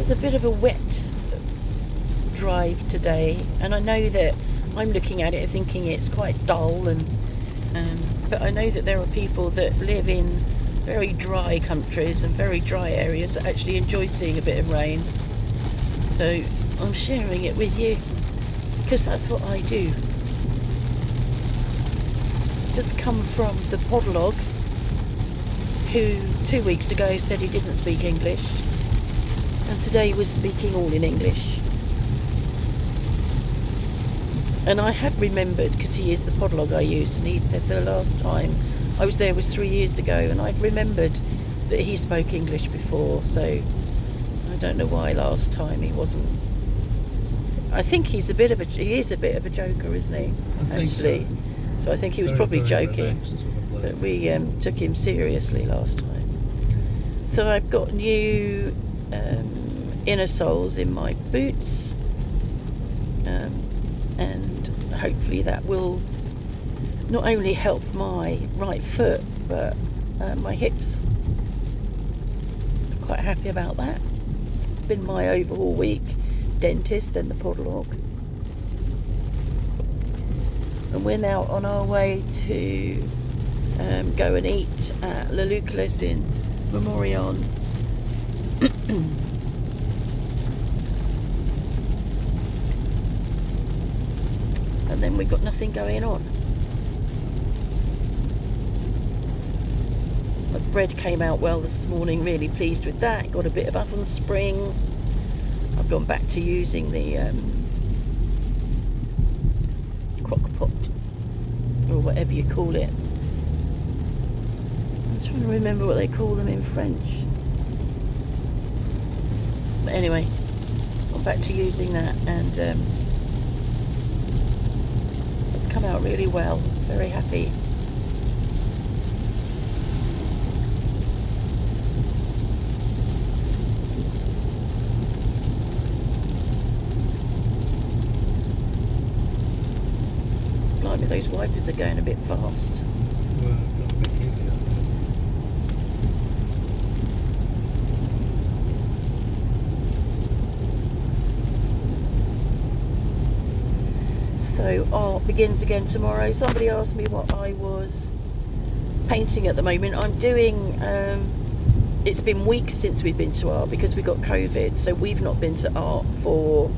There's a bit of a wet drive today, and I know that I'm looking at it thinking it's quite dull, and but I know that there are people that live in very dry countries and very dry areas that actually enjoy seeing a bit of rain. So I'm sharing it with you because that's what I do. Just come from the podlog, who 2 weeks ago said he didn't speak English, and today was speaking all in English. And I had remembered, because he is the podlog I used, and he said the last time I was there was 3 years ago, and I'd remembered that he spoke English before, so I don't know why last time he wasn't. I think he is a bit of a joker, isn't he? I think actually. So I think he was probably joking, but we took him seriously last time. So I've got new inner soles in my boots, and hopefully that will not only help my right foot, but my hips. Quite happy about that. It's been my overhaul week. Dentist, then the podlog. And we're now on our way to go and eat at Le Lucas in Memorion. And then we've got nothing going on. My bread came out well this morning, really pleased with that. Got a bit of oven spring. I've gone back to using the crock pot, or whatever you call it. I'm trying to remember what they call them in French. But anyway, gone back to using that, and it's come out really well. Very happy. Blimey, those wipers are going a bit fast. Well, I've got a bit heavy up there. So art begins again tomorrow. Somebody asked me what I was painting at the moment. I'm doing, it's been weeks since we've been to art because we got COVID, so we've not been to art for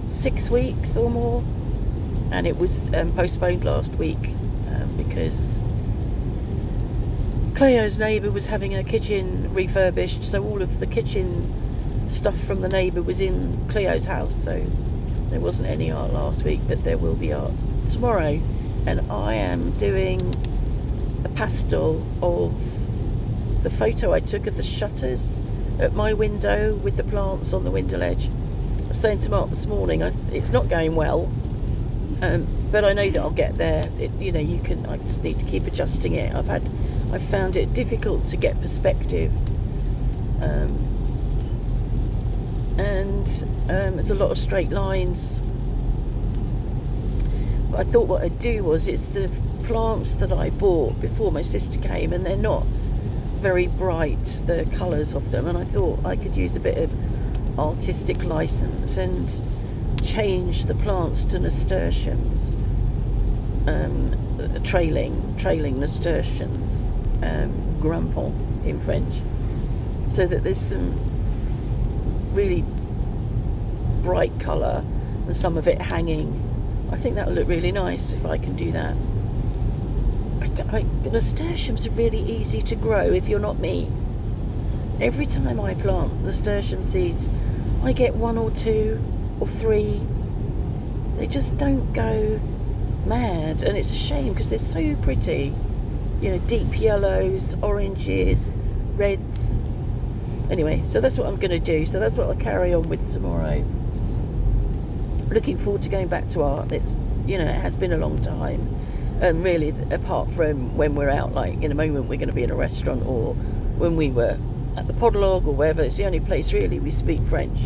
6 weeks or more, and it was postponed last week because Cleo's neighbour was having her kitchen refurbished, so all of the kitchen stuff from the neighbour was in Cleo's house, so there wasn't any art last week, but there will be art tomorrow. And I am doing a pastel of the photo I took of the shutters at my window with the plants on the window ledge. I was saying to Mark this morning, it's not going well, but I know that I'll get there. I just need to keep adjusting it. I've found it difficult to get perspective, and there's a lot of straight lines. But I thought what I'd do was, it's the plants that I bought before my sister came, and they're not very bright, the colours of them, and I thought I could use a bit of artistic license and change the plants to nasturtiums, trailing nasturtiums, grimpant in French, so that there's some really bright colour and some of it hanging. I think that'll look really nice if I can do that. Nasturtiums are really easy to grow if you're not me. Every time I plant nasturtium seeds, I get 1 or 2 or 3. They just don't go mad, and it's a shame because they're so pretty. Deep yellows, oranges, reds. Anyway, so that's what I'm going to do. So that's what I'll carry on with tomorrow. Looking forward to going back to art. It has been a long time. And really, apart from when we're out, like in a moment we're going to be in a restaurant, or when we were at the podlog or wherever, it's the only place really we speak French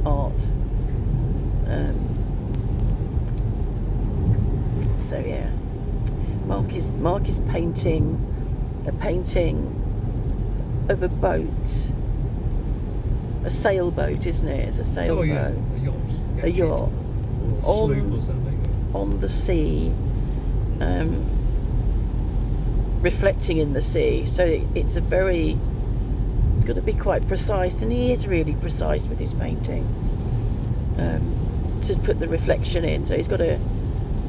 art. So yeah, Mark is painting a painting of a boat a sailboat, isn't it? It's a sailboat. Oh yeah, a yacht. A yacht. Or sloop or something. On the sea, reflecting in the sea. So it's got to be quite precise, and he is really precise with his painting, to put the reflection in. So he's got to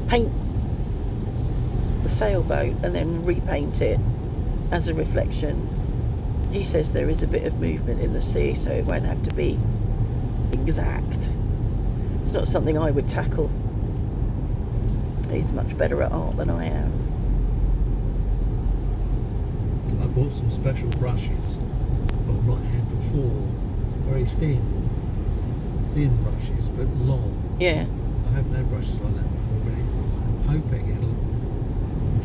paint the sailboat and then repaint it as a reflection. He says there is a bit of movement in the sea, so it won't have to be exact. It's not something I would tackle. He's much better at art than I am. I bought some special brushes for right hand before, very thin brushes, but long. Yeah. I haven't had brushes like that before, but I'm hoping it'll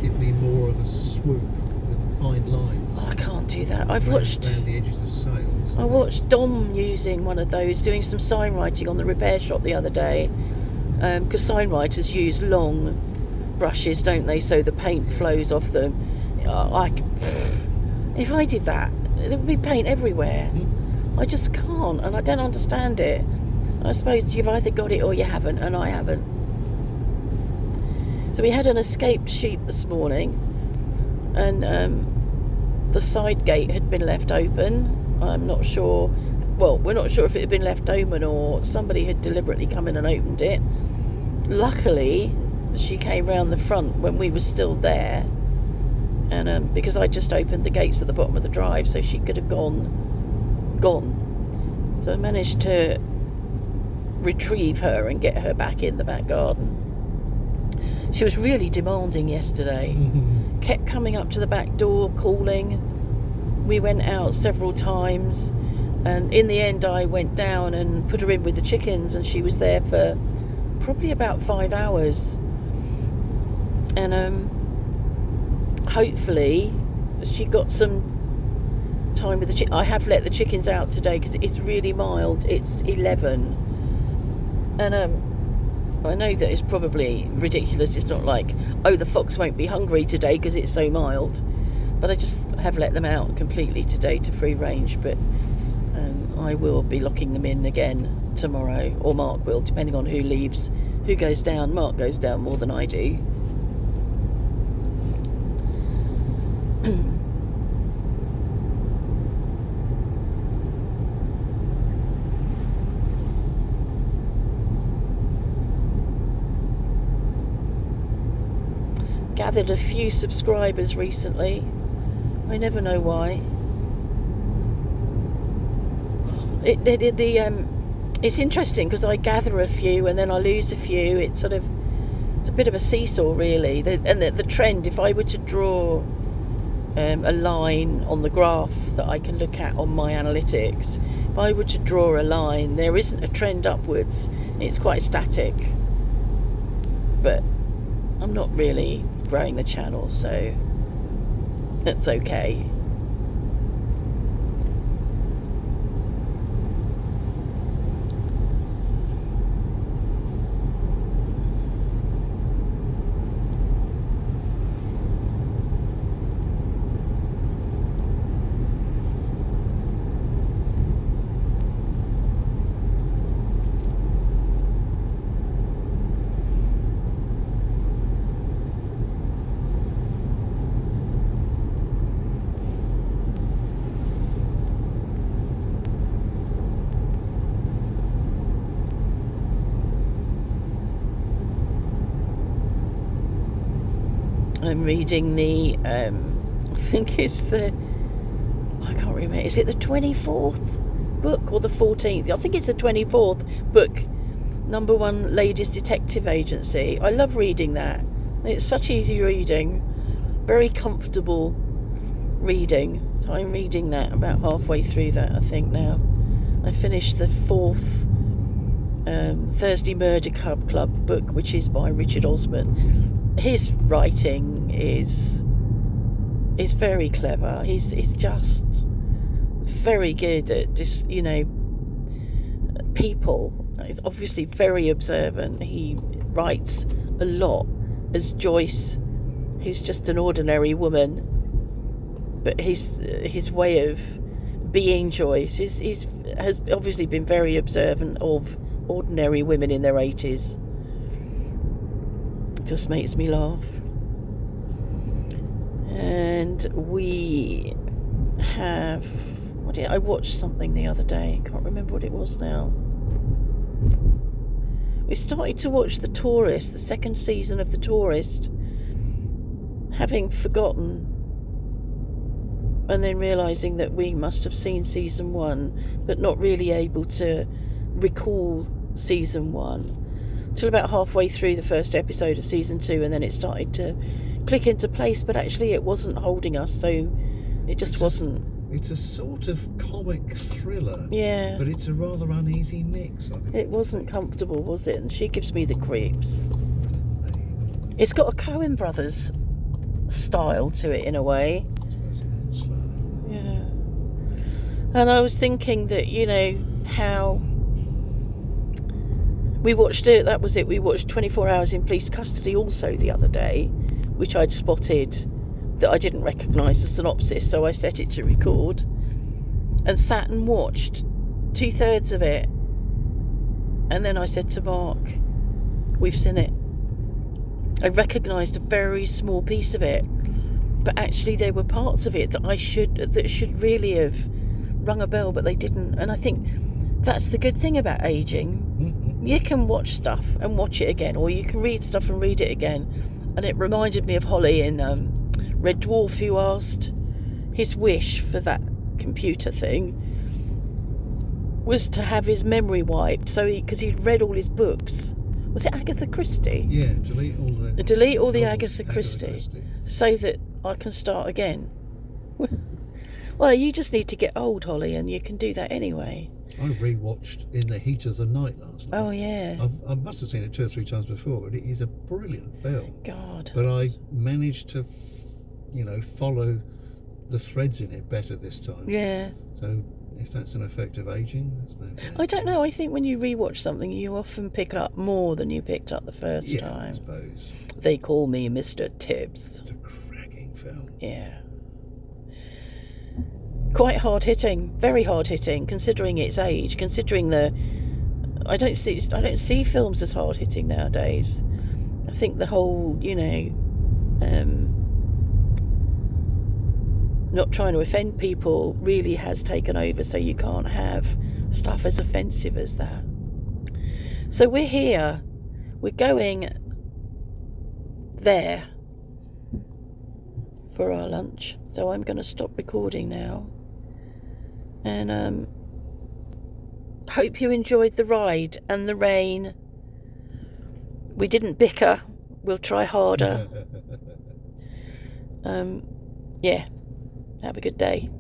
give me more of a swoop with fine lines. Oh, I can't do that. I've around watched. the edges of sails. I watched Dom using one of those, doing some sign writing on the repair shop the other day, because sign writers use long brushes, don't they? So the paint flows off them. If I did that, there would be paint everywhere. I just can't, and I don't understand it. I suppose you've either got it or you haven't, and I haven't. So we had an escaped sheep this morning, and the side gate had been left open. I'm not sure. Well, we're not sure if it had been left open or somebody had deliberately come in and opened it. Luckily, she came round the front when we were still there, and because I just opened the gates at the bottom of the drive, so she could have gone. So I managed to retrieve her and get her back in the back garden. She was really demanding yesterday. Kept coming up to the back door, calling. We went out several times, and in the end I went down and put her in with the chickens, and she was there for probably about 5 hours. And hopefully she got some time with the I have let the chickens out today because it's really mild. It's 11, and I know that it's probably ridiculous. It's not like, oh, the fox won't be hungry today because it's so mild, but I just have let them out completely today to free range. But I will be locking them in again tomorrow, or Mark will, depending on who leaves, who goes down. Mark goes down more than I do. Gathered a few subscribers recently. I never know why. It's interesting because I gather a few and then I lose a few. It's a bit of a seesaw, really. The trend, if I were to draw a line on the graph that I can look at on my analytics, if I were to draw a line, there isn't a trend upwards. It's quite static. But I'm not really growing the channel, so that's okay. I'm reading the I think it's I can't remember, is it the 24th book or the 14th? I think it's the 24th book, Number One Ladies Detective Agency. I love reading that. It's such easy reading, very comfortable reading. So I'm reading that, about halfway through that, I think now. I finished the 4th Thursday Murder Club book, which is by Richard Osman. His writing is very clever. He's just very good at just, people. He's obviously very observant. He writes a lot as Joyce, who's just an ordinary woman, but his way of being Joyce has obviously been very observant of ordinary women in their 80s. Just makes me laugh. And we have... I watched something the other day. Can't remember what it was now. We started to watch The Tourist, the second season of The Tourist, having forgotten, and then realising that we must have seen season 1, but not really able to recall season 1 till about halfway through the first episode of season 2, and then it started to click into place, but actually it wasn't holding us, so it just wasn't. It's a sort of comic thriller, Yeah, but it's a rather uneasy mix. I think. it wasn't comfortable, was it? And she gives me the creeps. It's got a Coen Brothers style to it in a way. I suppose it is slow. Yeah. And I was thinking that, you know, how we watched it, that was it, we watched 24 Hours in Police Custody also the other day, which I'd spotted that I didn't recognise the synopsis, so I set it to record and sat and watched 2/3 of it, and then I said to Mark, we've seen it. I recognised a very small piece of it, but actually there were parts of it that should really have rung a bell, but they didn't. And I think that's the good thing about ageing. Mm-hmm. You can watch stuff and watch it again, or you can read stuff and read it again. And it reminded me of Holly in Red Dwarf, who asked, his wish for that computer thing was to have his memory wiped, so because he'd read all his books. Was it Agatha Christie? Yeah, delete all the novels, Agatha Christie, so that I can start again. Well, you just need to get old, Holly, and you can do that anyway. I rewatched In the Heat of the Night last night. Oh yeah. I must have seen it 2 or 3 times before, and it is a brilliant film. God. But I managed to, follow the threads in it better this time. Yeah. So if that's an effect of ageing, that's no good. I don't know. I think when you rewatch something, you often pick up more than you picked up the first time. I suppose. They call me Mr. Tibbs. It's a cracking film. Yeah. Quite hard hitting, very hard hitting, considering its age. Considering I don't see films as hard hitting nowadays. I think the whole, not trying to offend people really has taken over, so you can't have stuff as offensive as that. So we're here, we're going there for our lunch, so I'm going to stop recording now, and hope you enjoyed the ride and the rain. We didn't bicker, we'll try harder. Yeah, have a good day.